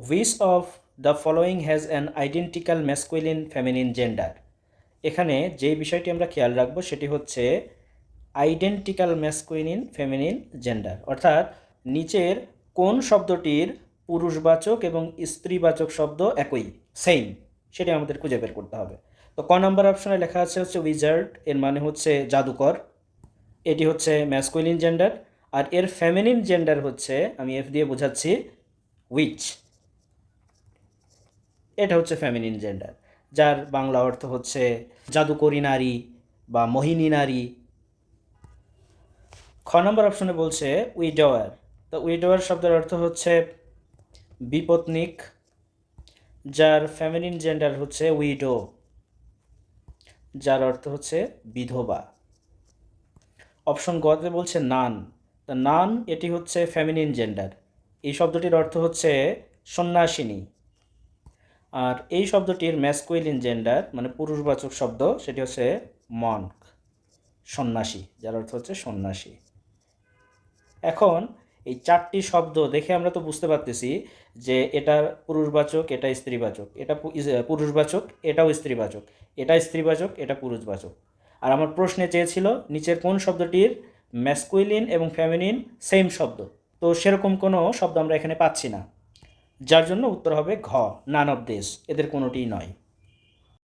Which of the following has an identical masculine feminine gender. এখানে যে বিষয়টি আমরা খেয়াল রাখবো সেটি হচ্ছে আইডেন্টিক্যাল ম্যাসকুলিন ফেমিনিন জেন্ডার, অর্থাৎ নিচের কোন শব্দটির পুরুষবাচক এবং স্ত্রীবাচক শব্দ একই, সেম, সেটি আমাদের খুঁজে বের করতে হবে। তো ক নাম্বার অপশনে লেখা আছে হচ্ছে উইজার্ড, এর মানে হচ্ছে জাদুকর, এটি হচ্ছে ম্যাসকুলিন জেন্ডার। আর এর ফেমিনিন জেন্ডার হচ্ছে, আমি এফ দিয়ে বোঝাচ্ছি, উইচ, এটা হচ্ছে ফেমিনিন জেন্ডার, যার বাংলা অর্থ হচ্ছে জাদুকরী নারী বা মোহিনী নারী। খ নম্বর অপশনে বলছে উইডোয়ার। তো উইডোয়ার শব্দের অর্থ হচ্ছে বিপত্নিক, যার ফেমিনিন জেন্ডার হচ্ছে উইডো, যার অর্থ হচ্ছে বিধবা। অপশন গতে বলছে নান। তো নান এটি হচ্ছে ফেমিনিন জেন্ডার, এই শব্দটির অর্থ হচ্ছে সন্ন্যাসিনী। আর এই শব্দটির ম্যাসকুলিন জেন্ডার মানে পুরুষবাচক শব্দ সেটি হচ্ছে মঙ্ক, সন্ন্যাসী, যার অর্থ হচ্ছে সন্ন্যাসী। এখন এই চারটি শব্দ দেখে আমরা তো বুঝতে পারতেছি যে এটা পুরুষবাচক, এটা স্ত্রীবাচক, এটা পুরুষবাচক, এটাও স্ত্রীবাচক, এটা স্ত্রীবাচক, এটা পুরুষবাচক। আর আমার প্রশ্নে চেয়েছিল নিচের কোন শব্দটির ম্যাসকুলিন এবং ফেমিনিন সেম শব্দ, তো সেরকম কোনো শব্দ আমরা এখানে পাচ্ছি না, যার জন্য উত্তর হবে ঘ, নান অফ দিস, এদের কোনোটিই নয়।